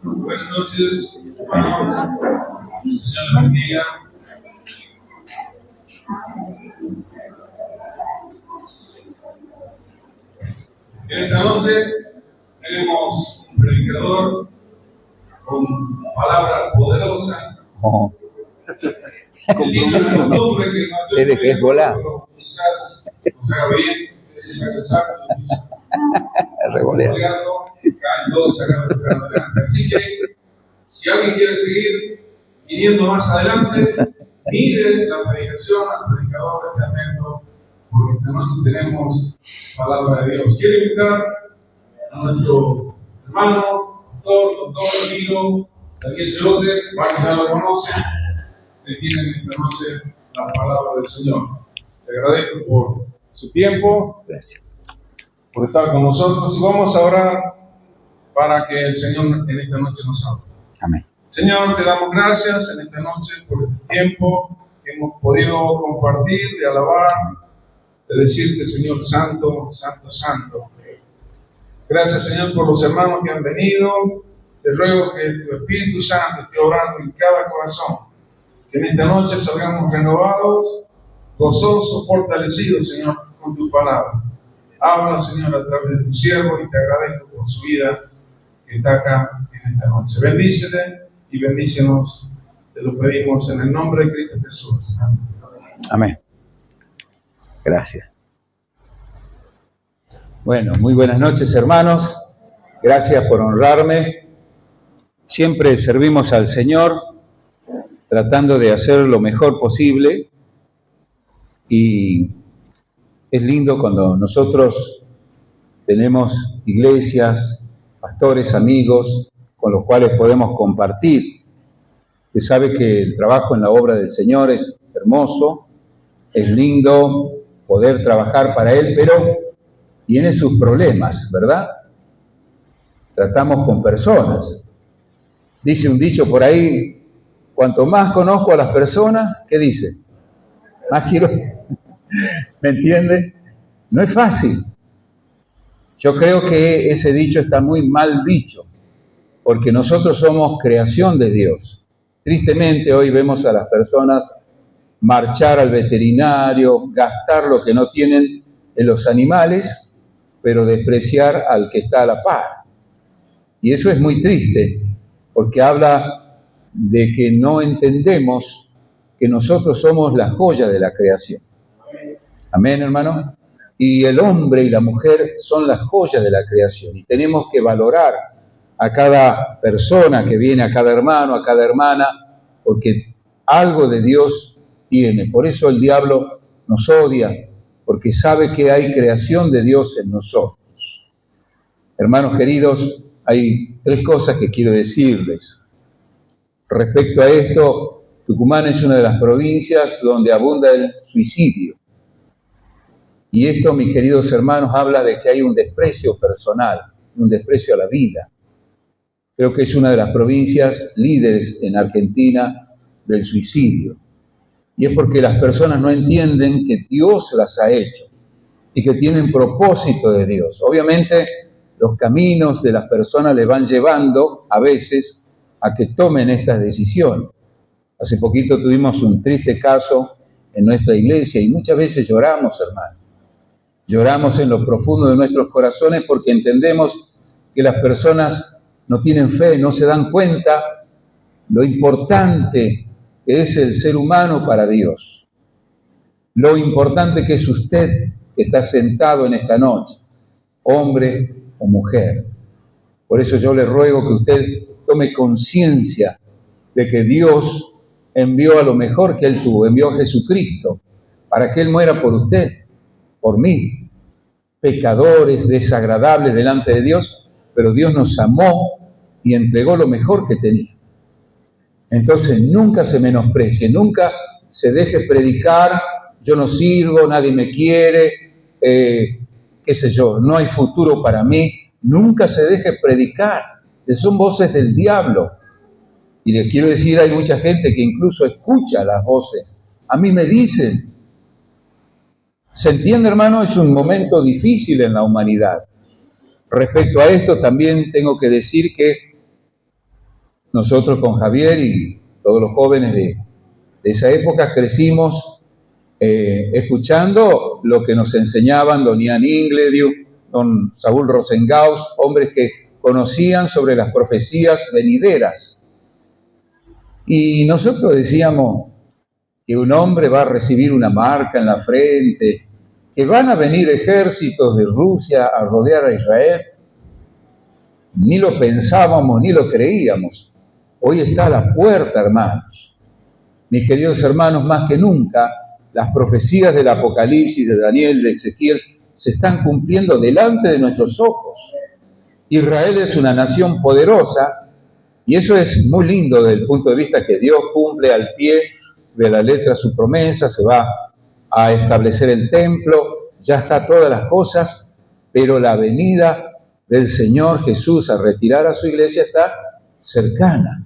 Buenas noches, hermanos. El Señor les bendiga. En esta noche tenemos un predicador con palabra poderosa. El libro de la costumbre que el mayor predicador quizás nos haga bien, ese es el saco, caen todos adelante. Así que si alguien quiere seguir viniendo más adelante, mire la predicación al predicador de este evento, porque esta noche tenemos palabra de Dios. Quiero invitar a nuestro hermano, doctor amigo, Daniel Chote, varios ya lo conocen, que tienen esta noche la palabra del Señor. Le agradezco por su tiempo, gracias por estar con nosotros, y vamos a orar para que el Señor en esta noche nos hable. Amén. Señor, te damos gracias en esta noche por este tiempo que hemos podido compartir, de alabar, de decirte, Señor, santo, santo, santo. Gracias, Señor, por los hermanos que han venido. Te ruego que tu Espíritu Santo esté obrando en cada corazón. Que en esta noche salgamos renovados, gozosos, fortalecidos, Señor, con tu palabra. Habla, Señor, a través de tu siervo, y te agradezco por su vida que está acá en esta noche. Bendícele y bendícenos. Te lo pedimos en el nombre de Cristo Jesús. Amén. Amén. Gracias. Bueno, muy buenas noches, hermanos. Gracias por honrarme. Siempre servimos al Señor tratando de hacer lo mejor posible, y es lindo cuando nosotros tenemos iglesias, pastores, amigos con los cuales podemos compartir. Usted sabe que el trabajo en la obra del Señor es hermoso, es lindo poder trabajar para Él, pero tiene sus problemas, ¿verdad? Tratamos con personas. Dice un dicho por ahí: cuanto más conozco a las personas, ¿qué dice? Más quiero. ¿Me entiende? No es fácil. Yo creo que ese dicho está muy mal dicho, porque nosotros somos creación de Dios. Tristemente hoy vemos a las personas marchar al veterinario, gastar lo que no tienen en los animales, pero despreciar al que está a la par. Y eso es muy triste, porque habla de que no entendemos que nosotros somos la joya de la creación. Amén, hermano. Y el hombre y la mujer son la joya de la creación, y tenemos que valorar a cada persona que viene, a cada hermano, a cada hermana, porque algo de Dios tiene. Por eso el diablo nos odia, porque sabe que hay creación de Dios en nosotros. Hermanos queridos, hay 3 cosas que quiero decirles. Respecto a esto, Tucumán es una de las provincias donde abunda el suicidio. Y esto, mis queridos hermanos, habla de que hay un desprecio personal, un desprecio a la vida. Creo que es una de las provincias líderes en Argentina del suicidio. Y es porque las personas no entienden que Dios las ha hecho y que tienen propósito de Dios. Obviamente, los caminos de las personas les van llevando a veces a que tomen estas decisiones. Hace poquito tuvimos un triste caso en nuestra iglesia y muchas veces lloramos, hermanos. Lloramos en lo profundo de nuestros corazones porque entendemos que las personas no tienen fe, no se dan cuenta lo importante que es el ser humano para Dios. Lo importante que es usted que está sentado en esta noche, hombre o mujer. Por eso yo le ruego que usted tome conciencia de que Dios envió a lo mejor que Él tuvo, envió a Jesucristo para que Él muera por usted, por mí, pecadores, desagradables delante de Dios, pero Dios nos amó y entregó lo mejor que tenía. Entonces nunca se menosprecie, nunca se deje predicar: yo no sirvo, nadie me quiere, qué sé yo, no hay futuro para mí. Nunca se deje predicar, son voces del diablo. Y les quiero decir, hay mucha gente que incluso escucha las voces. A mí me dicen. ¿Se entiende, hermano? Es un momento difícil en la humanidad. Respecto a esto, también tengo que decir que nosotros con Javier y todos los jóvenes de esa época crecimos escuchando lo que nos enseñaban don Ian Inglediu, don Saúl Rosengaus, hombres que conocían sobre las profecías venideras. Y nosotros decíamos que un hombre va a recibir una marca en la frente, que van a venir ejércitos de Rusia a rodear a Israel. Ni lo pensábamos, ni lo creíamos. Hoy está a la puerta, hermanos. Mis queridos hermanos, más que nunca, las profecías del Apocalipsis, de Daniel, de Ezequiel, se están cumpliendo delante de nuestros ojos. Israel es una nación poderosa, y eso es muy lindo desde el punto de vista que Dios cumple al pie de la letra su promesa, se va a establecer el templo, ya está todas las cosas, pero la venida del Señor Jesús a retirar a su iglesia está cercana.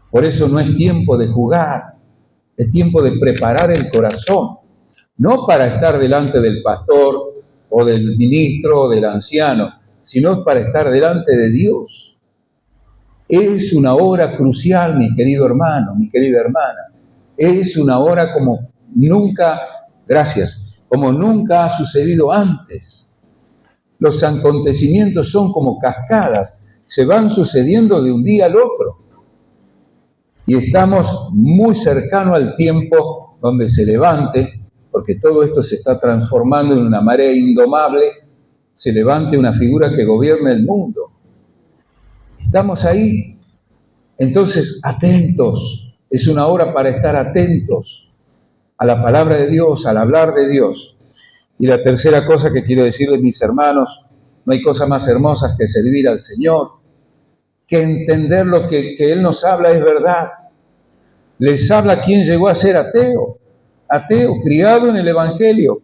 Por eso no es tiempo de jugar, es tiempo de preparar el corazón, no para estar delante del pastor o del ministro o del anciano, sino para estar delante de Dios. Es una hora crucial, mi querido hermano, mi querida hermana. Es una hora como nunca, como nunca ha sucedido antes. Los acontecimientos son como cascadas, se van sucediendo de un día al otro. Y estamos muy cercanos al tiempo donde se levante, porque todo esto se está transformando en una marea indomable, se levante una figura que gobierne el mundo. Estamos ahí. Entonces, atentos. Es una hora para estar atentos a la palabra de Dios, al hablar de Dios. Y la tercera cosa que quiero decirles, mis hermanos, no hay cosa más hermosa que servir al Señor, que entender lo que Él nos habla es verdad. Les habla quien llegó a ser ateo, criado en el Evangelio.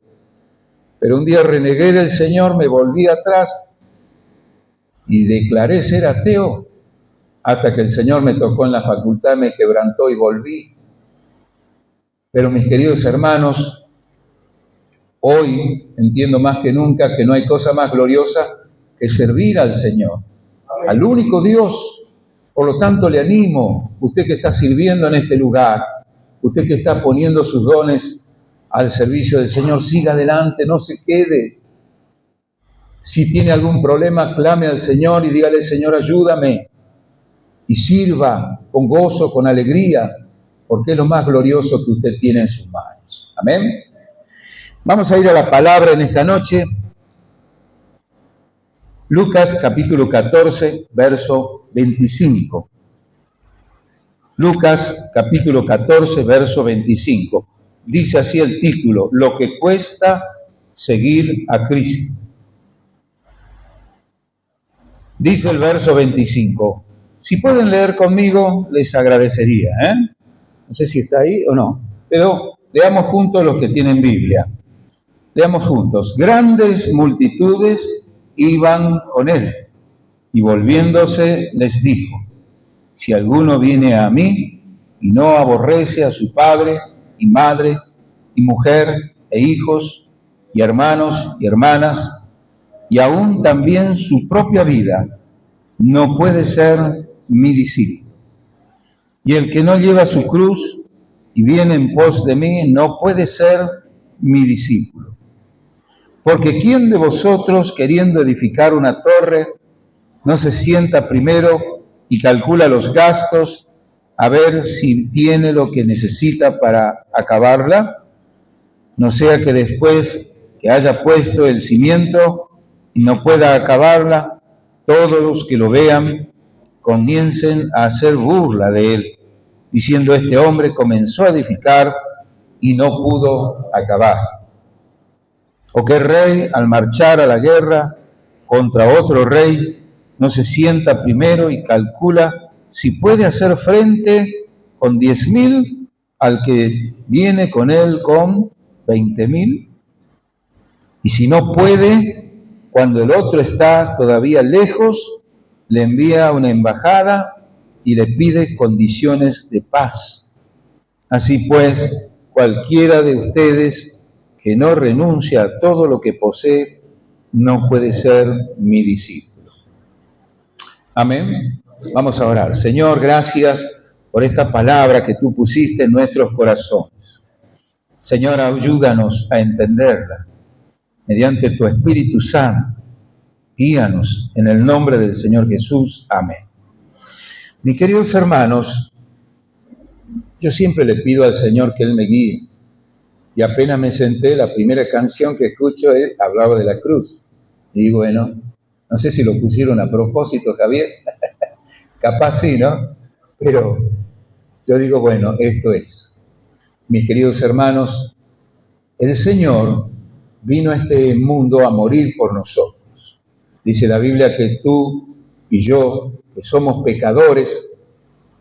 Pero un día renegué del Señor, me volví atrás y declaré ser ateo, hasta que el Señor me tocó en la facultad, me quebrantó y volví. Pero mis queridos hermanos, hoy entiendo más que nunca que no hay cosa más gloriosa que servir al Señor, al único Dios. Por lo tanto, le animo, usted que está sirviendo en este lugar, usted que está poniendo sus dones al servicio del Señor, siga adelante, no se quede. Si tiene algún problema, clame al Señor y dígale, Señor, ayúdame. Y sirva con gozo, con alegría, porque es lo más glorioso que usted tiene en sus manos. Amén. Vamos a ir a la palabra en esta noche. Lucas capítulo 14, verso 25. Lucas capítulo 14, verso 25. Dice así el título, lo que cuesta seguir a Cristo. Dice el verso 25. Si pueden leer conmigo, les agradecería. No sé si está ahí o no, pero leamos juntos los que tienen Biblia. Leamos juntos. Grandes multitudes iban con él, y volviéndose les dijo, si alguno viene a mí y no aborrece a su padre y madre y mujer e hijos y hermanos y hermanas, y aún también su propia vida, no puede ser mi discípulo. Y el que no lleva su cruz y viene en pos de mí, no puede ser mi discípulo. Porque ¿quién de vosotros, queriendo edificar una torre, no se sienta primero y calcula los gastos a ver si tiene lo que necesita para acabarla? No sea que después que haya puesto el cimiento y no pueda acabarla, todos los que lo vean comiencen a hacer burla de él, diciendo, este hombre comenzó a edificar y no pudo acabar. ¿O qué rey, al marchar a la guerra contra otro rey, no se sienta primero y calcula si puede hacer frente con 10,000 al que viene con él con 20,000? Y si no puede, cuando el otro está todavía lejos, le envía una embajada y le pide condiciones de paz. Así pues, cualquiera de ustedes que no renuncia a todo lo que posee, no puede ser mi discípulo. Amén. Vamos a orar. Señor, gracias por esta palabra que tú pusiste en nuestros corazones. Señor, ayúdanos a entenderla mediante tu Espíritu Santo. Guíanos en el nombre del Señor Jesús. Amén. Mis queridos hermanos, yo siempre le pido al Señor que Él me guíe. Y apenas me senté, la primera canción que escucho hablaba de la cruz. Y bueno, no sé si lo pusieron a propósito, Javier. Capaz sí, ¿no? Pero yo digo, bueno, esto es. Mis queridos hermanos, el Señor vino a este mundo a morir por nosotros. Dice la Biblia que tú y yo, que somos pecadores,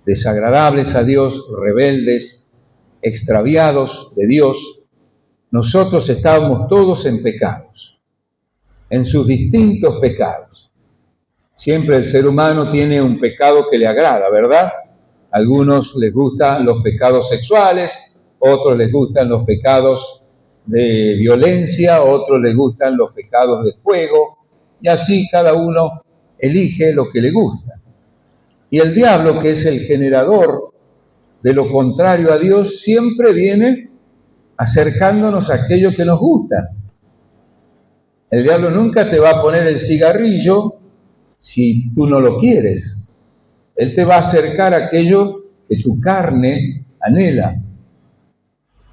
desagradables a Dios, rebeldes, extraviados de Dios, nosotros estábamos todos en pecados, en sus distintos pecados. Siempre el ser humano tiene un pecado que le agrada, ¿verdad? A algunos les gustan los pecados sexuales, otros les gustan los pecados de violencia, otros les gustan los pecados de fuego, y así cada uno elige lo que le gusta. Y el diablo, que es el generador de lo contrario a Dios, siempre viene acercándonos a aquello que nos gusta. El diablo nunca te va a poner el cigarrillo si tú no lo quieres. Él te va a acercar a aquello que tu carne anhela.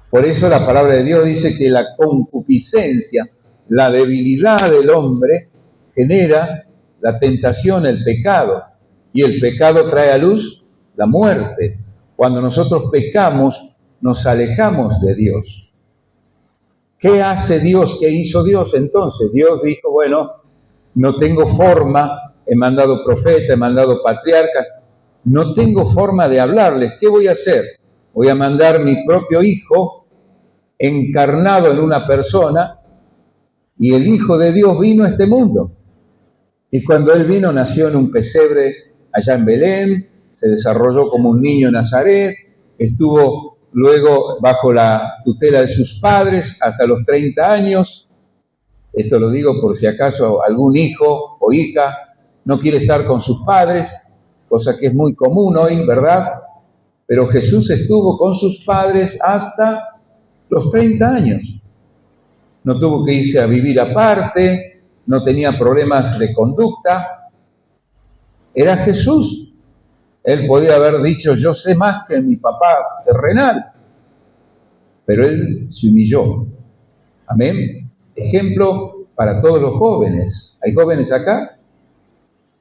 Por eso la palabra de Dios dice que la concupiscencia, la debilidad del hombre, genera la tentación, el pecado. Y el pecado trae a luz la muerte. Cuando nosotros pecamos, nos alejamos de Dios. ¿Qué hace Dios? ¿Qué hizo Dios entonces? Dios dijo, bueno, no tengo forma, he mandado profeta, he mandado patriarca, no tengo forma de hablarles. ¿Qué voy a hacer? Voy a mandar mi propio hijo encarnado en una persona, y el Hijo de Dios vino a este mundo. Y cuando Él vino, nació en un pesebre allá en Belén, se desarrolló como un niño en Nazaret, estuvo luego bajo la tutela de sus padres hasta los 30 años. Esto lo digo por si acaso algún hijo o hija no quiere estar con sus padres, cosa que es muy común hoy, ¿verdad? Pero Jesús estuvo con sus padres hasta los 30 años. No tuvo que irse a vivir aparte, no tenía problemas de conducta. Era Jesús. Él podía haber dicho, yo sé más que mi papá terrenal, pero Él se humilló. Amén. Ejemplo para todos los jóvenes. ¿Hay jóvenes acá?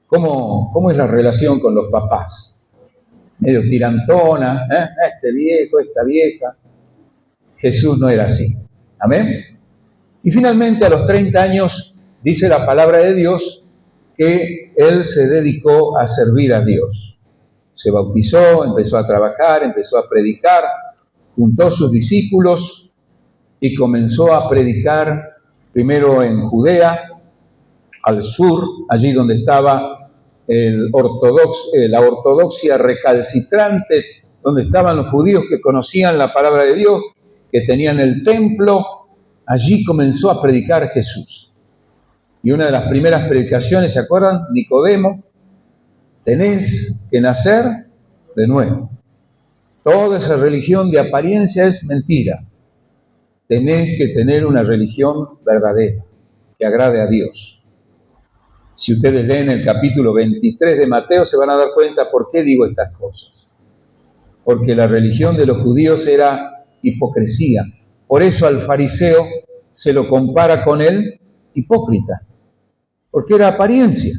¿Cómo es la relación con los papás? Medio tirantona, este viejo, esta vieja. Jesús no era así. Amén. Y finalmente a los 30 años dice la palabra de Dios que Él se dedicó a servir a Dios. Se bautizó, empezó a trabajar, empezó a predicar, juntó sus discípulos y comenzó a predicar primero en Judea, al sur, allí donde estaba la ortodoxia recalcitrante, donde estaban los judíos que conocían la palabra de Dios, que tenían el templo. Allí comenzó a predicar Jesús. Y una de las primeras predicaciones, ¿se acuerdan? Nicodemo, tenés que nacer de nuevo. Toda esa religión de apariencia es mentira. Tenés que tener una religión verdadera, que agrade a Dios. Si ustedes leen el capítulo 23 de Mateo, se van a dar cuenta por qué digo estas cosas. Porque la religión de los judíos era hipocresía. Por eso al fariseo se lo compara con el hipócrita, porque era apariencia.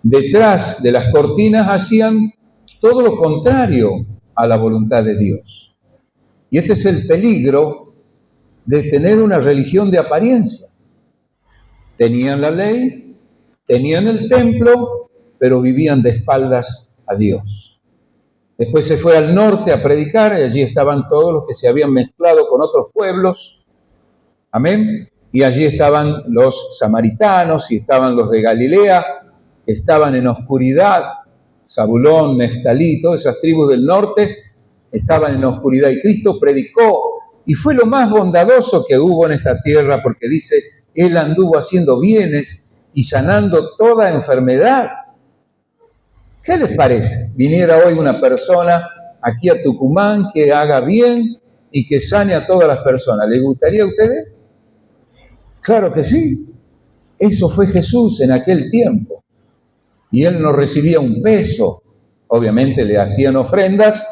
Detrás de las cortinas hacían todo lo contrario a la voluntad de Dios. Y este es el peligro de tener una religión de apariencia. Tenían la ley, tenían el templo, pero vivían de espaldas a Dios. Después se fue al norte a predicar, y allí estaban todos los que se habían mezclado con otros pueblos. Amén. Y allí estaban los samaritanos y estaban los de Galilea, que estaban en oscuridad. Zabulón, Neftalí, todas esas tribus del norte estaban en oscuridad. Y Cristo predicó, y fue lo más bondadoso que hubo en esta tierra, porque dice, Él anduvo haciendo bienes y sanando toda enfermedad. ¿Qué les parece? Viniera hoy una persona aquí a Tucumán que haga bien y que sane a todas las personas. ¿Les gustaría a ustedes? Claro que sí. Eso fue Jesús en aquel tiempo. Y él no recibía un peso. Obviamente le hacían ofrendas,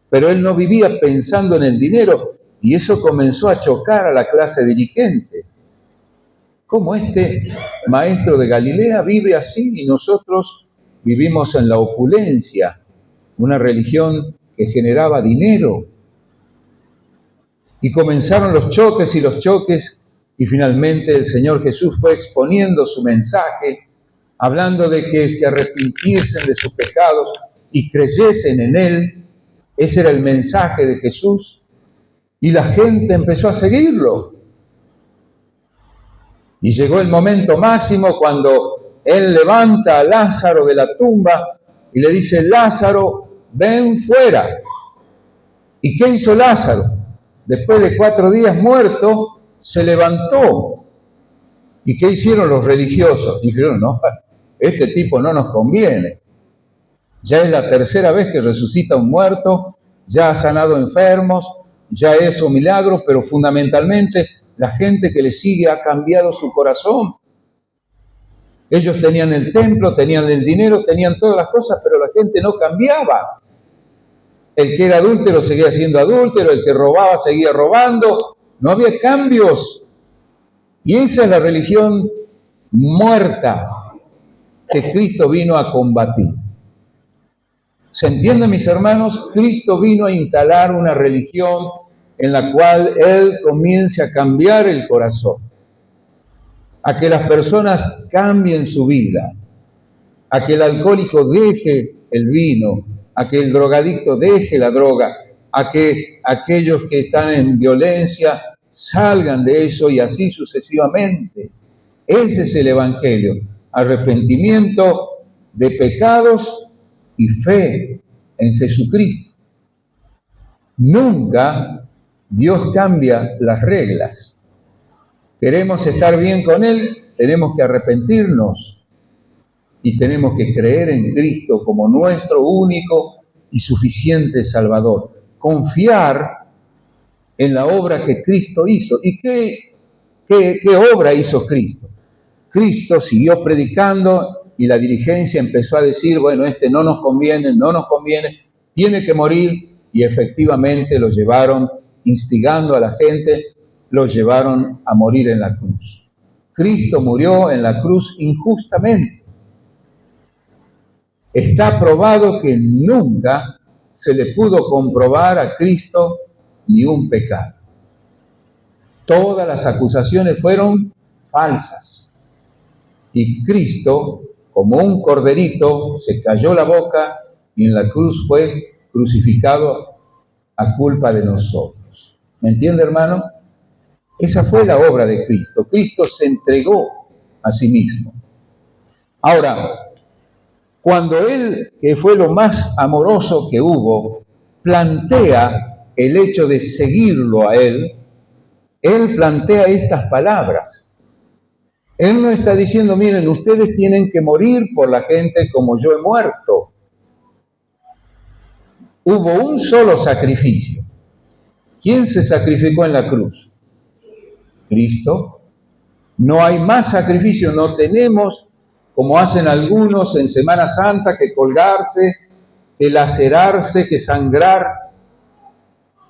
pero él no vivía pensando en el dinero. Y eso comenzó a chocar a la clase dirigente. ¿Cómo este maestro de Galilea vive así y nosotros vivimos en la opulencia? Una religión que generaba dinero. Y comenzaron los choques y finalmente el Señor Jesús fue exponiendo su mensaje, hablando de que se arrepintiesen de sus pecados y creyesen en Él. Ese era el mensaje de Jesús. Y la gente empezó a seguirlo. Y llegó el momento máximo cuando Él levanta a Lázaro de la tumba y le dice: Lázaro, ven fuera. ¿Y qué hizo Lázaro? Después de 4 días muerto, se levantó. ¿Y qué hicieron los religiosos? Dijeron: no, este tipo no nos conviene. Ya es la 3ª vez que resucita un muerto, ya ha sanado enfermos, ya es un milagro, pero fundamentalmente la gente que le sigue ha cambiado su corazón. Ellos tenían el templo, tenían el dinero, tenían todas las cosas, pero la gente no cambiaba. El que era adúltero seguía siendo adúltero, el que robaba seguía robando, no había cambios. Y esa es la religión muerta que Cristo vino a combatir. ¿Se entiende, mis hermanos? Cristo vino a instalar una religión en la cual Él comience a cambiar el corazón, a que las personas cambien su vida, a que el alcohólico deje el vino, a que el drogadicto deje la droga, a que aquellos que están en violencia salgan de eso y así sucesivamente. Ese es el Evangelio: arrepentimiento de pecados y fe en Jesucristo. Nunca Dios cambia las reglas. Queremos estar bien con Él, tenemos que arrepentirnos y tenemos que creer en Cristo como nuestro único y suficiente Salvador. Confiar en la obra que Cristo hizo. ¿Y qué obra hizo Cristo? Cristo siguió predicando y la dirigencia empezó a decir: bueno, no nos conviene, tiene que morir, y efectivamente lo llevaron, instigando a la gente, lo llevaron a morir en la cruz. Cristo murió en la cruz injustamente. Está probado que nunca se le pudo comprobar a Cristo ni un pecado. Todas las acusaciones fueron falsas. Y Cristo, como un corderito, se cayó la boca y en la cruz fue crucificado a culpa de nosotros. ¿Me entiende, hermano? Esa fue la obra de Cristo. Cristo se entregó a sí mismo. Ahora, cuando Él, que fue lo más amoroso que hubo, plantea el hecho de seguirlo a Él plantea estas palabras. Él no está diciendo: miren, ustedes tienen que morir por la gente como yo he muerto. Hubo un solo sacrificio. ¿Quién se sacrificó en la cruz? Cristo. No hay más sacrificio, no tenemos, como hacen algunos en Semana Santa, que colgarse, que lacerarse, que sangrar.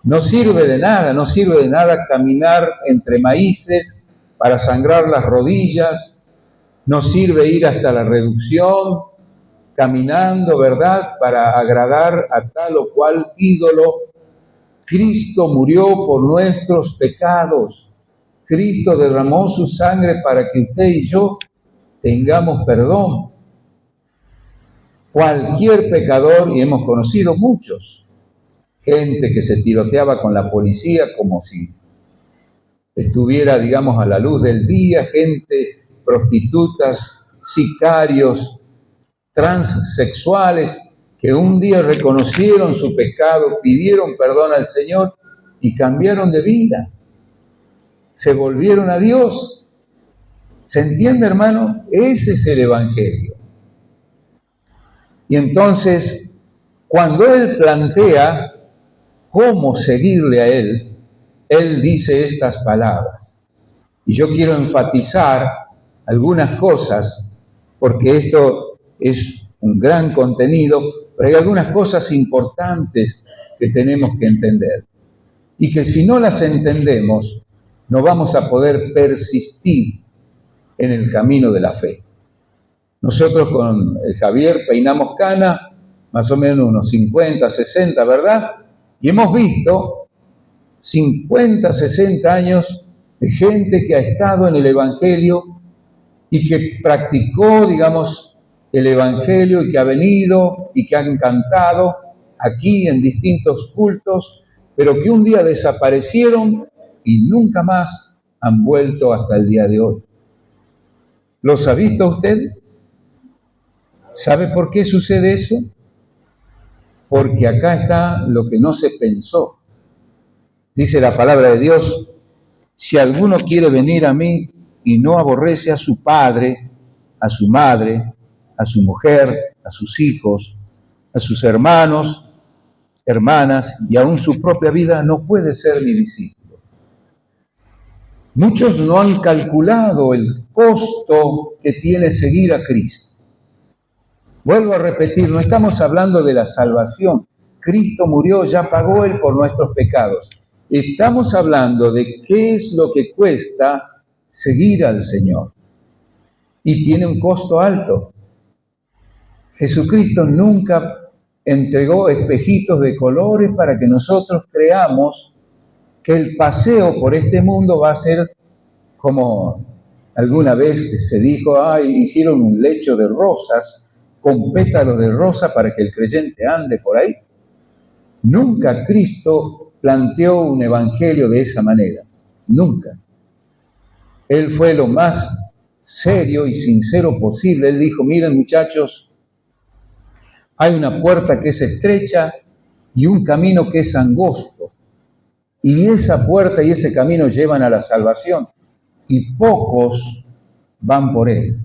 No sirve de nada caminar entre maíces para sangrar las rodillas, no sirve ir hasta la reducción caminando, ¿verdad?, para agradar a tal o cual ídolo. Cristo murió por nuestros pecados. Cristo derramó su sangre para que usted y yo tengamos perdón. Cualquier pecador, y hemos conocido muchos, gente que se tiroteaba con la policía como si estuviera, digamos, a la luz del día, gente, prostitutas, sicarios, transexuales, que un día reconocieron su pecado, pidieron perdón al Señor y cambiaron de vida. Se volvieron a Dios. ¿Se entiende, hermano? Ese es el Evangelio. Y entonces, cuando Él plantea cómo seguirle a Él, Él dice estas palabras. Y yo quiero enfatizar algunas cosas, porque esto es un gran contenido, pero hay algunas cosas importantes que tenemos que entender. Y que si no las entendemos, no vamos a poder persistir en el camino de la fe. Nosotros con Javier peinamos cana, más o menos unos 50, 60, ¿verdad? Y hemos visto 50, 60 años de gente que ha estado en el Evangelio y que practicó, digamos, el Evangelio y que ha venido y que han cantado aquí en distintos cultos, pero que un día desaparecieron y nunca más han vuelto hasta el día de hoy. ¿Los ha visto usted? ¿Sabe por qué sucede eso? Porque acá está lo que no se pensó. Dice la palabra de Dios, si alguno quiere venir a mí y no aborrece a su padre, a su madre, a su mujer, a sus hijos, a sus hermanos, hermanas y aún su propia vida, no puede ser mi discípulo. Muchos no han calculado el costo que tiene seguir a Cristo. Vuelvo a repetir, no estamos hablando de la salvación. Cristo murió, ya pagó Él por nuestros pecados. Estamos hablando de qué es lo que cuesta seguir al Señor. Y tiene un costo alto. Jesucristo nunca entregó espejitos de colores para que nosotros creamos que el paseo por este mundo va a ser como alguna vez se dijo, hicieron un lecho de rosas con pétalos de rosa para que el creyente ande por ahí. Nunca Cristo planteó un evangelio de esa manera, nunca. Él fue lo más serio y sincero posible. Él dijo, miren muchachos, hay una puerta que es estrecha y un camino que es angosto. Y esa puerta y ese camino llevan a la salvación. Y pocos van por él.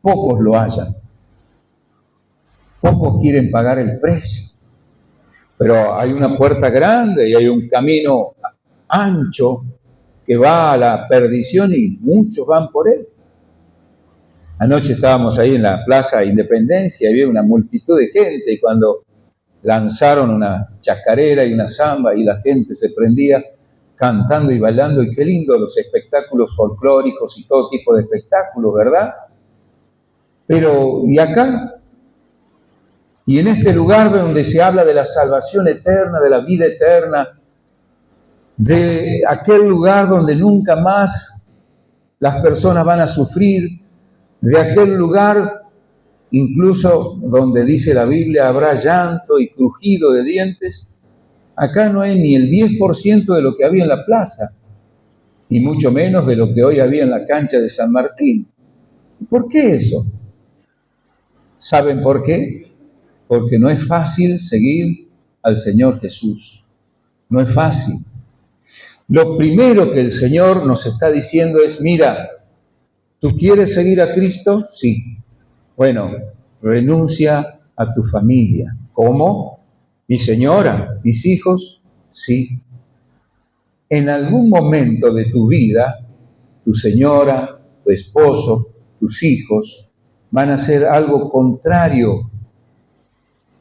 Pocos lo hallan. Pocos quieren pagar el precio. Pero hay una puerta grande y hay un camino ancho que va a la perdición y muchos van por él. Anoche estábamos ahí en la Plaza Independencia y había una multitud de gente y cuando lanzaron una chacarera y una samba y la gente se prendía cantando y bailando, y qué lindo los espectáculos folclóricos y todo tipo de espectáculos, ¿verdad? Pero, ¿y acá? Y en este lugar donde se habla de la salvación eterna, de la vida eterna, de aquel lugar donde nunca más las personas van a sufrir, de aquel lugar incluso donde dice la Biblia habrá llanto y crujido de dientes, acá no hay ni el 10% de lo que había en la plaza, y mucho menos de lo que hoy había en la cancha de San Martín. ¿Por qué eso? ¿Saben por qué? Porque no es fácil seguir al Señor Jesús. No es fácil. Lo primero que el Señor nos está diciendo es, mira, ¿tú quieres seguir a Cristo? Sí. Bueno, renuncia a tu familia. ¿Cómo? ¿Mi señora? ¿Mis hijos? Sí. En algún momento de tu vida, tu señora, tu esposo, tus hijos van a hacer algo contrario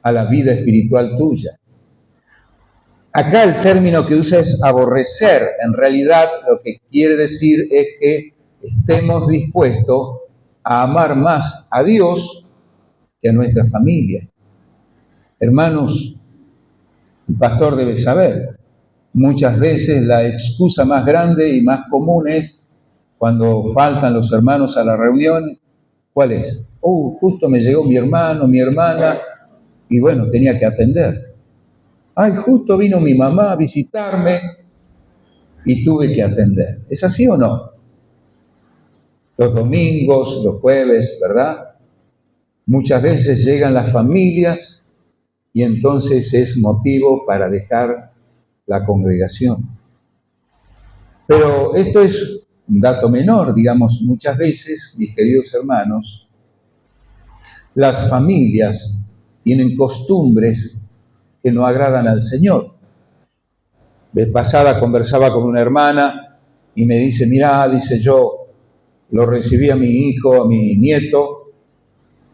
a la vida espiritual tuya. Acá el término que usa es aborrecer. En realidad lo que quiere decir es que estemos dispuestos a amar más a Dios que a nuestra familia. Hermanos, el pastor debe saber, muchas veces la excusa más grande y más común es cuando faltan los hermanos a la reunión, ¿cuál es? Justo me llegó mi hermano, mi hermana, y bueno, tenía que atender. Justo vino mi mamá a visitarme y tuve que atender. ¿Es así o no? Los domingos, los jueves, ¿verdad? Muchas veces llegan las familias y entonces es motivo para dejar la congregación. Pero esto es un dato menor, digamos, muchas veces, mis queridos hermanos, las familias tienen costumbres que no agradan al Señor. Vez pasada conversaba con una hermana y me dice, mirá, dice, yo lo recibí a mi hijo, a mi nieto,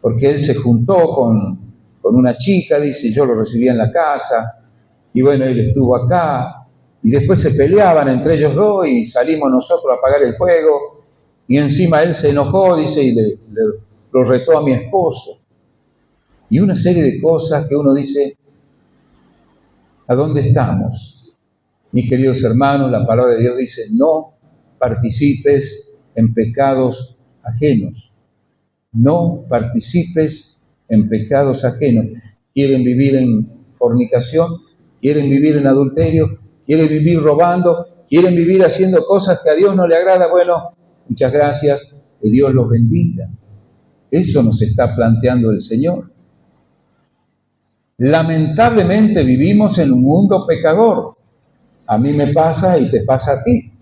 porque él se juntó con una chica, dice, yo lo recibí en la casa, y bueno, él estuvo acá, y después se peleaban entre ellos dos, y salimos nosotros a apagar el fuego, y encima él se enojó, dice, y lo retó a mi esposo. Y una serie de cosas que uno dice, ¿a dónde estamos? Mis queridos hermanos, la palabra de Dios dice, no participes en pecados ajenos. No participes en pecados ajenos. Quieren vivir en fornicación, quieren vivir en adulterio, quieren vivir robando, quieren vivir haciendo cosas que a Dios no le agrada. Bueno, muchas gracias, que Dios los bendiga. Eso nos está planteando el Señor. Lamentablemente vivimos en un mundo pecador. A mí me pasa y te pasa a ti.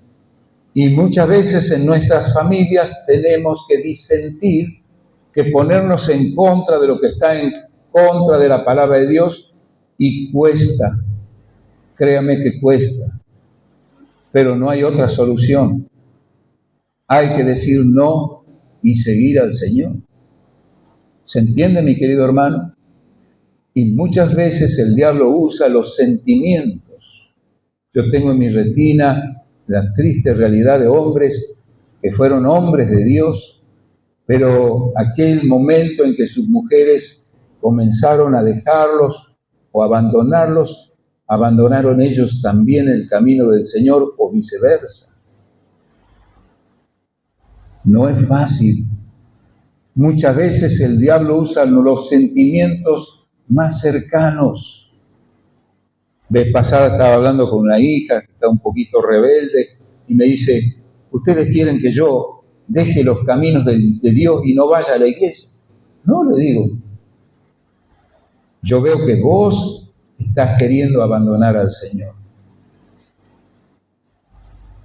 Y muchas veces en nuestras familias tenemos que disentir, que ponernos en contra de lo que está en contra de la palabra de Dios, y cuesta. Créame que cuesta. Pero no hay otra solución. Hay que decir no y seguir al Señor. ¿Se entiende, mi querido hermano? Y muchas veces el diablo usa los sentimientos. Yo tengo en mi retina la triste realidad de hombres que fueron hombres de Dios, pero aquel momento en que sus mujeres comenzaron a dejarlos o abandonarlos, abandonaron ellos también el camino del Señor o viceversa. No es fácil. Muchas veces el diablo usa los sentimientos más cercanos. Vez pasada estaba hablando con una hija que está un poquito rebelde y me dice, ¿ustedes quieren que yo deje los caminos de Dios y no vaya a la iglesia? No, le digo. Yo veo que vos estás queriendo abandonar al Señor.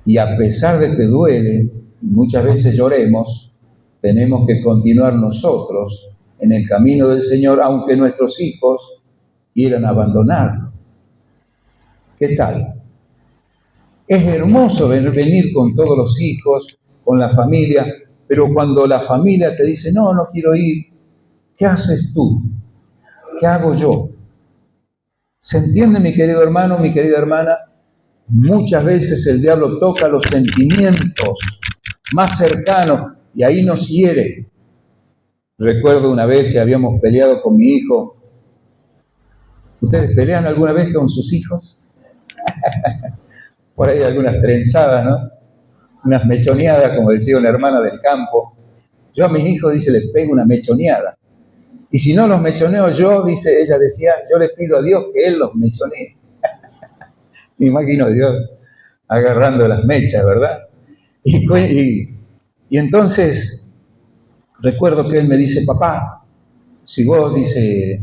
Y a pesar de que duele, muchas veces lloremos, tenemos que continuar nosotros en el camino del Señor, aunque nuestros hijos quieran abandonarlo. ¿Qué tal? Es hermoso venir con todos los hijos, con la familia, pero cuando la familia te dice, no, no quiero ir, ¿qué haces tú? ¿Qué hago yo? ¿Se entiende, mi querido hermano, mi querida hermana? Muchas veces el diablo toca los sentimientos más cercanos y ahí nos hiere. Recuerdo una vez que habíamos peleado con mi hijo. ¿Ustedes pelean alguna vez con sus hijos? Por ahí algunas trenzadas, ¿no? Unas mechoneadas, como decía una hermana del campo. Yo a mis hijos, dice, les pego una mechoneada. Y si no los mechoneo yo, dice, ella decía, yo le pido a Dios que Él los mechonee. Me imagino a Dios agarrando las mechas, ¿verdad? Y entonces recuerdo que él me dice, papá, si vos, dice,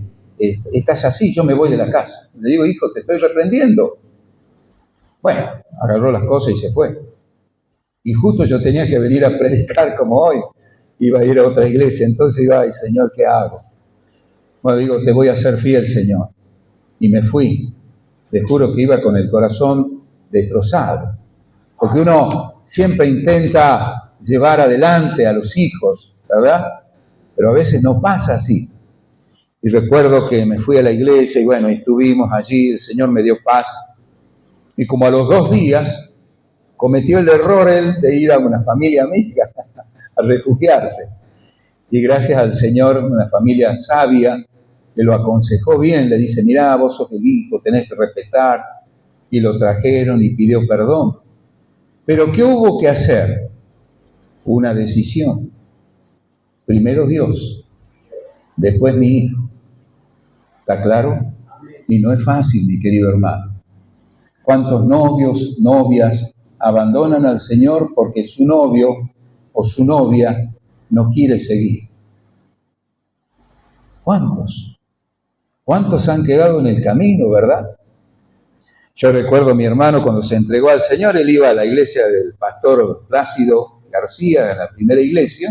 estás así, yo me voy de la casa. Le digo, hijo, te estoy reprendiendo. Bueno, agarró las cosas y se fue. Y justo yo tenía que venir a predicar como hoy. Iba a ir a otra iglesia. Entonces digo, ay, Señor, ¿qué hago? Bueno, digo, te voy a ser fiel, Señor. Y me fui. Les juro que iba con el corazón destrozado. Porque uno siempre intenta llevar adelante a los hijos, ¿verdad? Pero a veces no pasa así. Y recuerdo que me fui a la iglesia y bueno, estuvimos allí, el Señor me dio paz. Y como a los 2 días, cometió el error él de ir a una familia amiga a refugiarse. Y gracias al Señor, una familia sabia, que lo aconsejó bien, le dice, mirá, vos sos el hijo, tenés que respetar. Y lo trajeron y pidió perdón. Pero ¿qué hubo que hacer? Una decisión. Primero Dios, después mi hijo. ¿Está claro? Y no es fácil, mi querido hermano. ¿Cuántos novios, novias abandonan al Señor porque su novio o su novia no quiere seguir? ¿Cuántos? ¿Cuántos han quedado en el camino, verdad? Yo recuerdo a mi hermano cuando se entregó al Señor, él iba a la iglesia del pastor Plácido García, en la primera iglesia,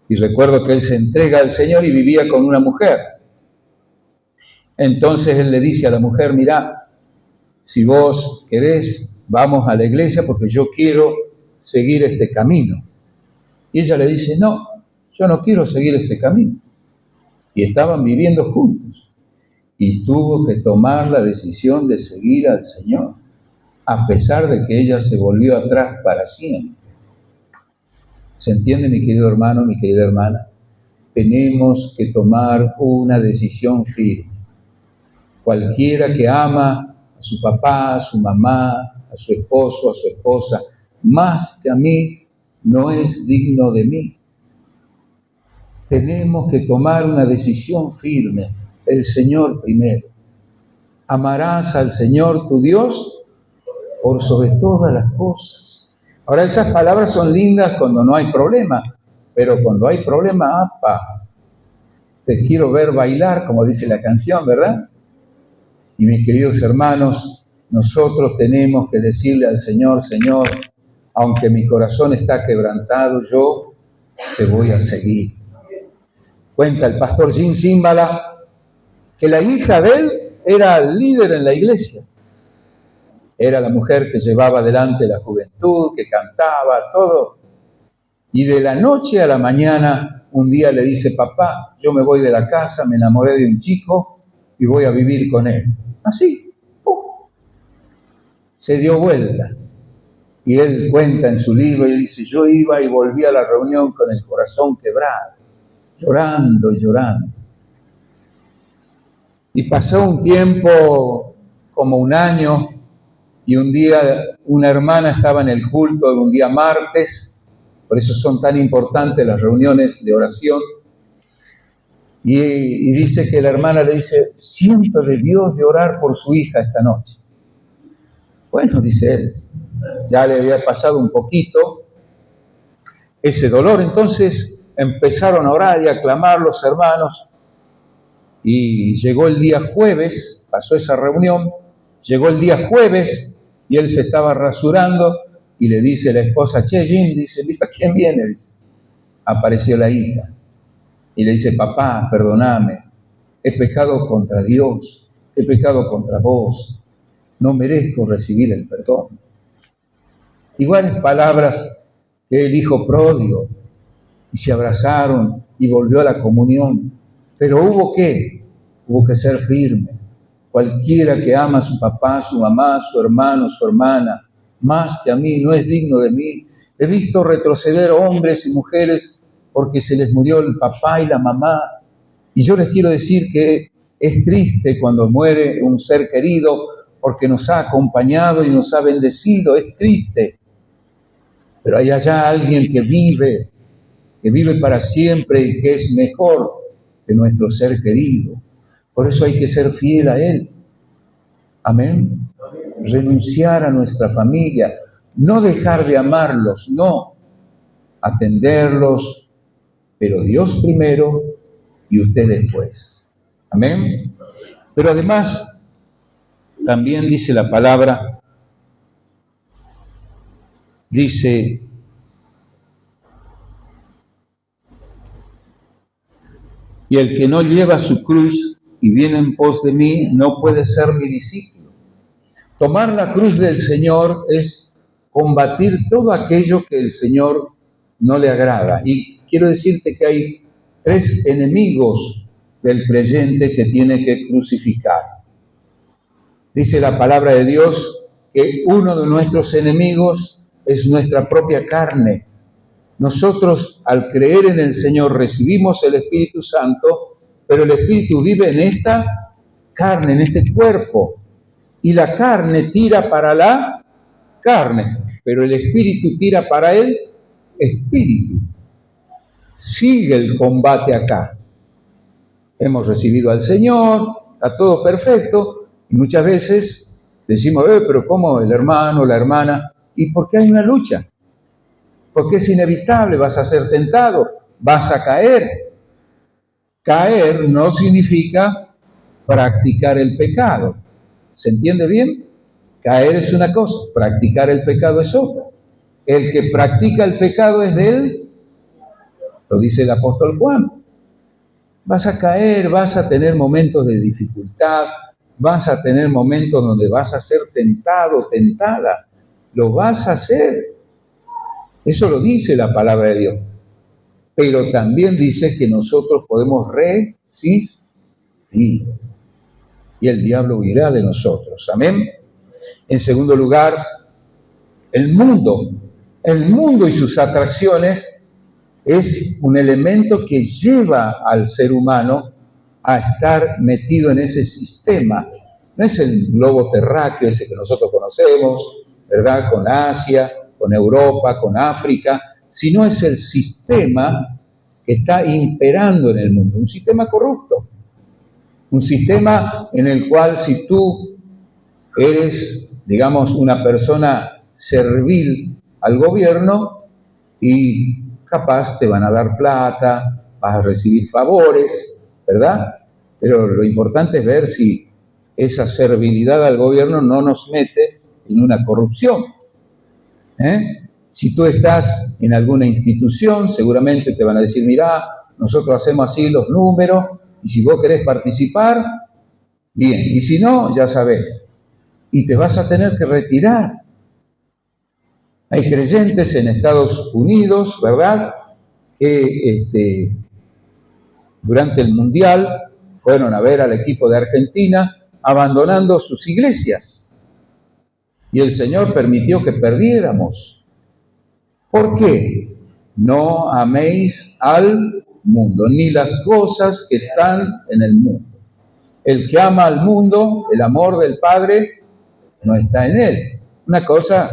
y Y recuerdo que él se entrega al Señor y vivía con una mujer. Entonces él le dice a la mujer, mirá, si vos querés, vamos a la iglesia porque yo quiero seguir este camino. Y ella le dice, no, yo no quiero seguir ese camino. Y estaban viviendo juntos. Y tuvo que tomar la decisión de seguir al Señor, a pesar de que ella se volvió atrás para siempre. ¿Se entiende, mi querido hermano, mi querida hermana? Tenemos que tomar una decisión firme. Cualquiera que ama a su papá, a su mamá, a su esposo, a su esposa, más que a mí, no es digno de mí. Tenemos que tomar una decisión firme. El Señor primero. Amarás al Señor tu Dios por sobre todas las cosas. Ahora, esas palabras son lindas cuando no hay problema, pero cuando hay problema, ¡apa! Te quiero ver bailar, como dice la canción, ¿verdad? Y mis queridos hermanos, nosotros tenemos que decirle al Señor, Señor, aunque mi corazón está quebrantado, yo te voy a seguir. Cuenta el pastor Jim Cimbala que la hija de él era líder en la iglesia. Era la mujer que llevaba adelante la juventud, que cantaba, todo. Y de la noche a la mañana, un día le dice, papá, yo me voy de la casa, me enamoré de un chico y voy a vivir con él. Así, se dio vuelta. Y él cuenta en su libro y dice, yo iba y volví a la reunión con el corazón quebrado, llorando y llorando. Y pasó un tiempo, como un año, y un día una hermana estaba en el culto de un día martes, por eso son tan importantes las reuniones de oración, y dice que la hermana le dice, siento de Dios de orar por su hija esta noche. Bueno, dice él, ya le había pasado un poquito ese dolor, entonces empezaron a orar y a clamar los hermanos, y llegó el día jueves, pasó esa reunión, llegó el día jueves, y él se estaba rasurando, y le dice la esposa, che, Jim, dice, mira, ¿quién viene? Dice, apareció la hija, y le dice, papá, perdóname, he pecado contra Dios, he pecado contra vos, no merezco recibir el perdón. Iguales palabras que el hijo pródigo, y se abrazaron, y volvió a la comunión, pero hubo que ser firme. Cualquiera que ama a su papá, su mamá, su hermano, su hermana, más que a mí, no es digno de mí. He visto retroceder hombres y mujeres porque se les murió el papá y la mamá. Y yo les quiero decir que es triste cuando muere un ser querido porque nos ha acompañado y nos ha bendecido. Es triste. Pero hay allá alguien que vive para siempre y que es mejor que nuestro ser querido. Por eso hay que ser fiel a Él. Amén. Renunciar a nuestra familia, no dejar de amarlos, no, atenderlos, pero Dios primero y usted después. Amén. Pero además, también dice la palabra, dice, y el que no lleva su cruz y viene en pos de mí, no puede ser mi discípulo. Tomar la cruz del Señor es combatir todo aquello que el Señor no le agrada. Y quiero decirte que hay 3 enemigos del creyente que tiene que crucificar. Dice la palabra de Dios que uno de nuestros enemigos es nuestra propia carne. Nosotros, al creer en el Señor, recibimos el Espíritu Santo, pero el Espíritu vive en esta carne, en este cuerpo. Y la carne tira para la carne, pero el Espíritu tira para el Espíritu. Sigue el combate acá. Hemos recibido al Señor, está todo perfecto, y muchas veces decimos, pero ¿cómo el hermano, la hermana? ¿Y por qué hay una lucha? Porque es inevitable, vas a ser tentado, vas a caer. Caer no significa practicar el pecado. ¿Se entiende bien? Caer es una cosa, practicar el pecado es otra. El que practica el pecado es del Lo dice el apóstol Juan. Vas a caer, vas a tener momentos de dificultad, vas a tener momentos donde vas a ser tentado, tentada. Lo vas a hacer. Eso lo dice la palabra de Dios. Pero también dice que nosotros podemos resistir. Y el diablo huirá de nosotros. Amén. En segundo lugar, el mundo y sus atracciones es un elemento que lleva al ser humano a estar metido en ese sistema. No es el globo terráqueo ese que nosotros conocemos, ¿verdad? Con Asia, con Europa, con África, sino es el sistema que está imperando en el mundo, un sistema corrupto, un sistema en el cual si tú eres, digamos, una persona servil al gobierno y capaz te van a dar plata, vas a recibir favores, ¿verdad? Pero lo importante es ver si esa servilidad al gobierno no nos mete en una corrupción. Si tú estás en alguna institución, seguramente te van a decir, mirá, nosotros hacemos así los números, y si vos querés participar, bien, y si no, ya sabés, y te vas a tener que retirar. Hay creyentes en Estados Unidos, ¿verdad?, que durante el Mundial fueron a ver al equipo de Argentina abandonando sus iglesias. Y el Señor permitió que perdiéramos. ¿Por qué? No améis al mundo, ni las cosas que están en el mundo. El que ama al mundo, el amor del Padre no está en él. Una cosa,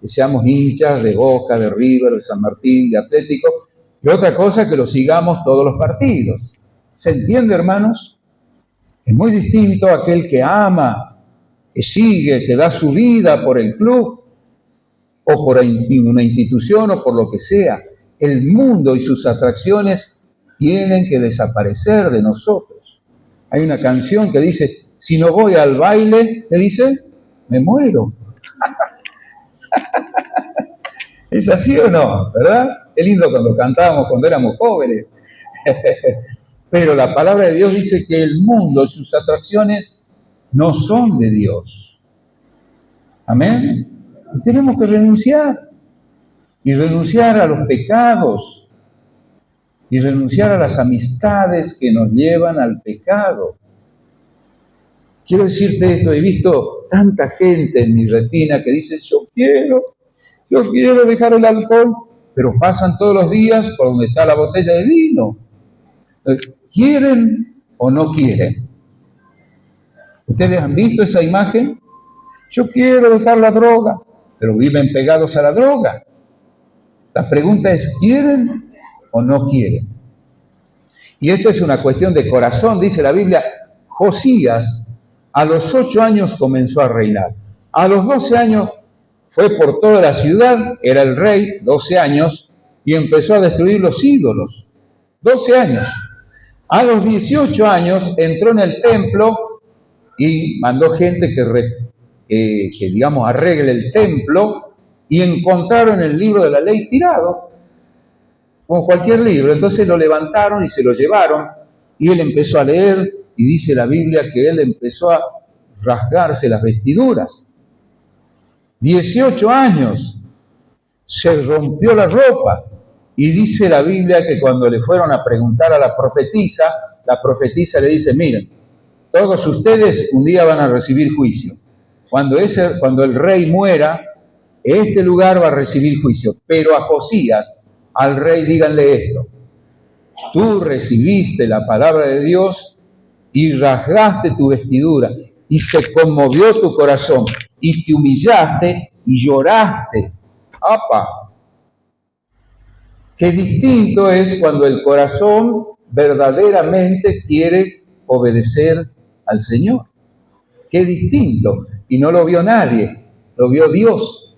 que seamos hinchas de Boca, de River, de San Martín, de Atlético, y otra cosa, que lo sigamos todos los partidos. ¿Se entiende, hermanos? Es muy distinto aquel que ama, que sigue, que da su vida por el club, o por una institución, o por lo que sea. El mundo y sus atracciones tienen que desaparecer de nosotros. Hay una canción que dice, si no voy al baile, ¿qué dice? Me muero. ¿Es así o no? ¿Verdad? Qué lindo cuando cantábamos cuando éramos jóvenes. Pero la palabra de Dios dice que el mundo y sus atracciones no son de Dios. Amén. Y tenemos que renunciar. Y renunciar a los pecados. Y renunciar a las amistades que nos llevan al pecado. Quiero decirte esto, he visto tanta gente en mi retina que dice, yo quiero dejar el alcohol, pero pasan todos los días por donde está la botella de vino. ¿Quieren o no quieren? ¿Ustedes han visto esa imagen? Yo quiero dejar la droga, pero viven pegados a la droga. La pregunta es, ¿quieren o no quieren? Y esto es una cuestión de corazón, dice la Biblia. Josías a los 8 años comenzó a reinar. A los 12 años fue por toda la ciudad, era el rey, 12 años, y empezó a destruir los ídolos. 12 años. A los 18 años entró en el templo y mandó gente que digamos, arregle el templo, y encontraron el libro de la ley tirado, como cualquier libro. Entonces lo levantaron y se lo llevaron, y él empezó a leer, y dice la Biblia que él empezó a rasgarse las vestiduras. 18 años, se rompió la ropa, y dice la Biblia que cuando le fueron a preguntar a la profetisa le dice, miren, todos ustedes un día van a recibir juicio. Cuando el rey muera, este lugar va a recibir juicio. Pero a Josías, al rey, díganle esto: tú recibiste la palabra de Dios y rasgaste tu vestidura y se conmovió tu corazón y te humillaste y lloraste. ¡Apa! Qué distinto es cuando el corazón verdaderamente quiere obedecer al Señor. Qué distinto. Y no lo vio nadie, lo vio Dios.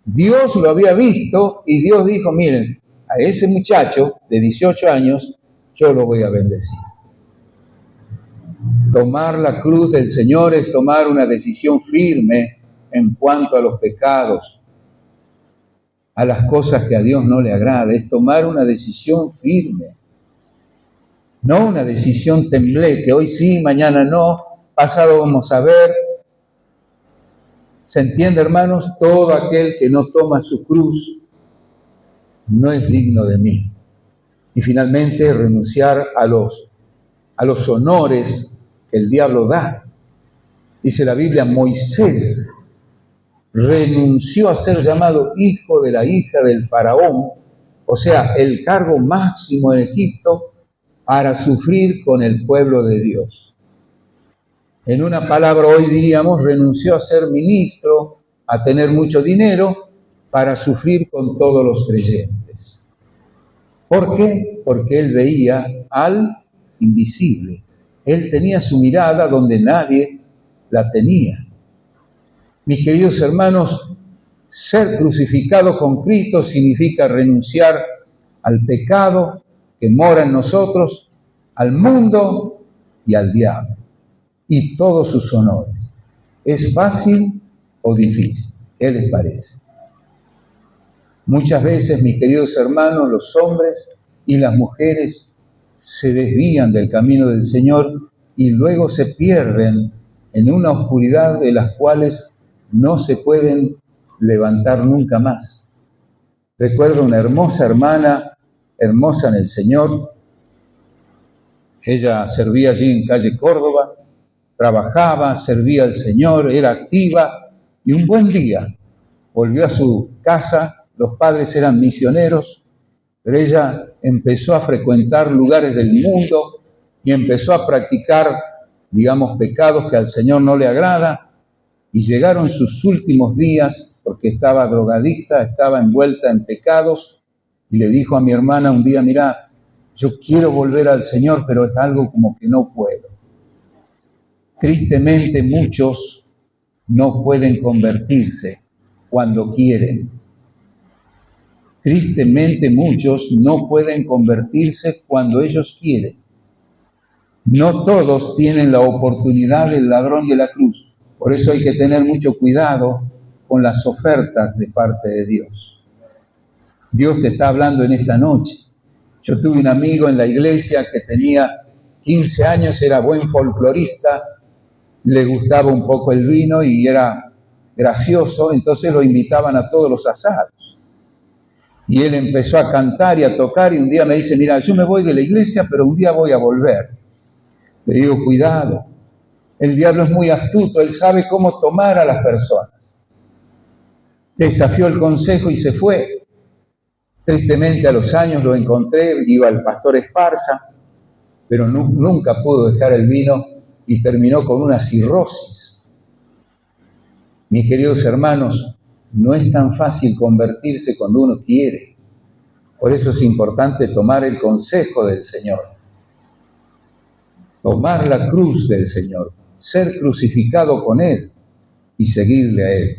Dios lo había visto y Dios dijo, miren, a ese muchacho de 18 años yo lo voy a bendecir. Tomar la cruz del Señor es tomar una decisión firme en cuanto a los pecados. a las cosas que a Dios no le agrada, es tomar una decisión firme, no una decisión temblé, que hoy sí, mañana no, pasado vamos a ver. ¿Se entiende, hermanos? Todo aquel que no toma su cruz no es digno de mí. Y finalmente renunciar a los honores que el diablo da. Dice la Biblia, Moisés renunció a ser llamado hijo de la hija del faraón, o sea, el cargo máximo en Egipto, para sufrir con el pueblo de Dios. En una palabra, hoy diríamos, renunció a ser ministro, a tener mucho dinero, para sufrir con todos los creyentes. ¿Por qué? Porque él veía al invisible. Él tenía su mirada donde nadie la tenía. Mis queridos hermanos, ser crucificado con Cristo significa renunciar al pecado que mora en nosotros, al mundo y al diablo, y todos sus honores. ¿Es fácil o difícil? ¿Qué les parece? Muchas veces, mis queridos hermanos, los hombres y las mujeres se desvían del camino del Señor y luego se pierden en una oscuridad de las cuales no se pueden levantar nunca más. Recuerdo una hermosa hermana, hermosa en el Señor. Ella servía allí en calle Córdoba, trabajaba, servía al Señor, era activa, y un buen día volvió a su casa. Los padres eran misioneros, pero ella empezó a frecuentar lugares del mundo y empezó a practicar, digamos, pecados que al Señor no le agrada. Y llegaron sus últimos días, porque estaba drogadicta, estaba envuelta en pecados, y le dijo a mi hermana un día, mira, yo quiero volver al Señor, pero es algo como que no puedo. Tristemente muchos no pueden convertirse cuando quieren. Tristemente muchos no pueden convertirse cuando ellos quieren. No todos tienen la oportunidad del ladrón de la cruz. Por eso hay que tener mucho cuidado con las ofertas de parte de Dios. Dios te está hablando en esta noche. Yo tuve un amigo en la iglesia que tenía 15 años, era buen folclorista, le gustaba un poco el vino y era gracioso, entonces lo invitaban a todos los asados. Y él empezó a cantar y a tocar y un día me dice, mira, yo me voy de la iglesia, pero un día voy a volver. Le digo, cuidado. El diablo es muy astuto, él sabe cómo tomar a las personas. Desafió el consejo y se fue. Tristemente a los años lo encontré, iba al pastor Esparza, pero nunca pudo dejar el vino y terminó con una cirrosis. Mis queridos hermanos, no es tan fácil convertirse cuando uno quiere. Por eso es importante tomar el consejo del Señor. Tomar la cruz del Señor. Ser crucificado con Él y seguirle a Él.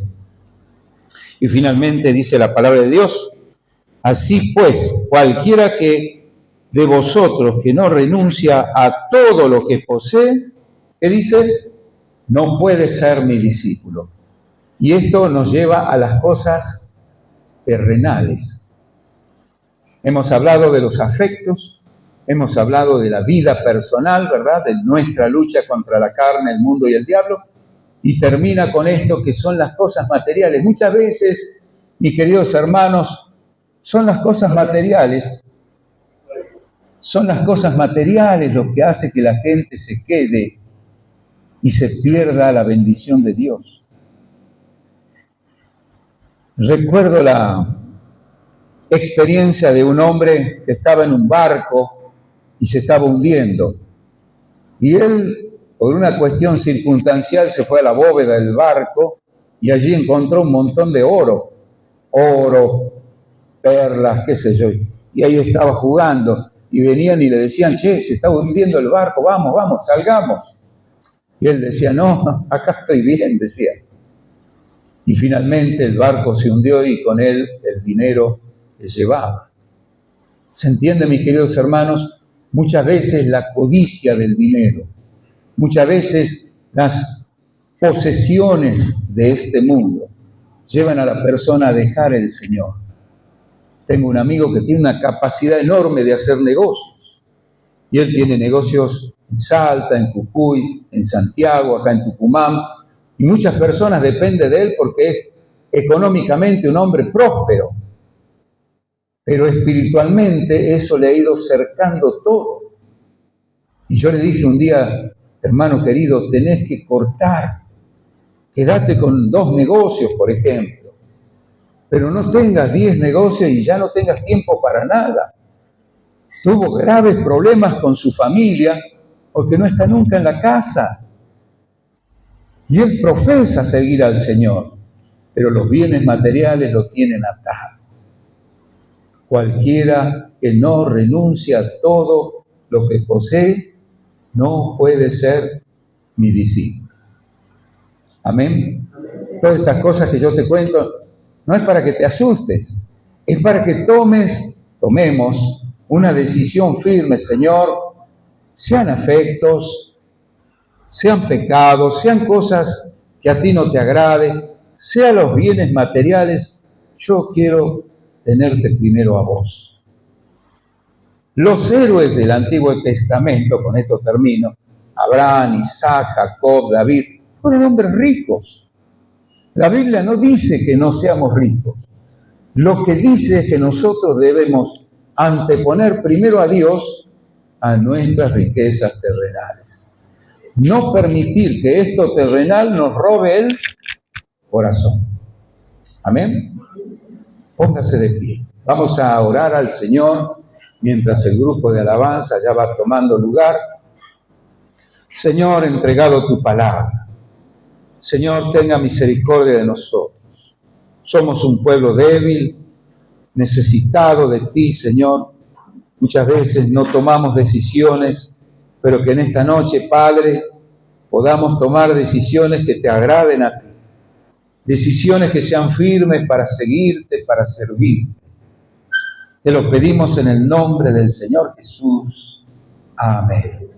Y finalmente dice la palabra de Dios, así pues, cualquiera que de vosotros que no renuncia a todo lo que posee, ¿qué dice? No puede ser mi discípulo. Y esto nos lleva a las cosas terrenales. Hemos hablado de los afectos, hemos hablado de la vida personal, ¿verdad? De nuestra lucha contra la carne, el mundo y el diablo. Y termina con esto que son las cosas materiales. Muchas veces, mis queridos hermanos, son las cosas materiales lo que hace que la gente se quede y se pierda la bendición de Dios. Recuerdo la experiencia de un hombre que estaba en un barco y se estaba hundiendo. Y él, por una cuestión circunstancial, se fue a la bóveda del barco y allí encontró un montón de oro, perlas, qué sé yo. Y ahí estaba jugando y venían y le decían, che, se está hundiendo el barco, vamos, salgamos. Y él decía, no, acá estoy bien, decía. Y finalmente el barco se hundió y con él el dinero que llevaba. ¿Se entiende, mis queridos hermanos? Muchas veces la codicia del dinero, muchas veces las posesiones de este mundo llevan a la persona a dejar el Señor. Tengo un amigo que tiene una capacidad enorme de hacer negocios. Y él tiene negocios en Salta, en Jujuy, en Santiago, acá en Tucumán. Y muchas personas dependen de él porque es económicamente un hombre próspero. Pero espiritualmente eso le ha ido cercando todo. Y yo le dije un día, hermano querido, tenés que cortar. Quédate con 2 negocios, por ejemplo. Pero no tengas 10 negocios y ya no tengas tiempo para nada. Tuvo graves problemas con su familia porque no está nunca en la casa. Y él profesa seguir al Señor, pero los bienes materiales lo tienen atado. Cualquiera que no renuncia a todo lo que posee, no puede ser mi discípulo. Amén. Todas estas cosas que yo te cuento no es para que te asustes, es para que tomemos una decisión firme, Señor, sean afectos, sean pecados, sean cosas que a ti no te agraden, sean los bienes materiales, yo quiero tenerte primero a vos. Los héroes del Antiguo Testamento, con esto termino, Abraham, Isaac, Jacob, David, fueron hombres ricos. La Biblia no dice que no seamos ricos. Lo que dice es que nosotros debemos anteponer primero a Dios a nuestras riquezas terrenales. No permitir que esto terrenal nos robe el corazón. Amén. Póngase de pie. Vamos a orar al Señor mientras el grupo de alabanza ya va tomando lugar. Señor, entregado tu palabra. Señor, tenga misericordia de nosotros. Somos un pueblo débil, necesitado de ti, Señor. Muchas veces no tomamos decisiones, pero que en esta noche, Padre, podamos tomar decisiones que te agraden a ti. Decisiones que sean firmes para seguirte, para servirte. Te lo pedimos en el nombre del Señor Jesús. Amén.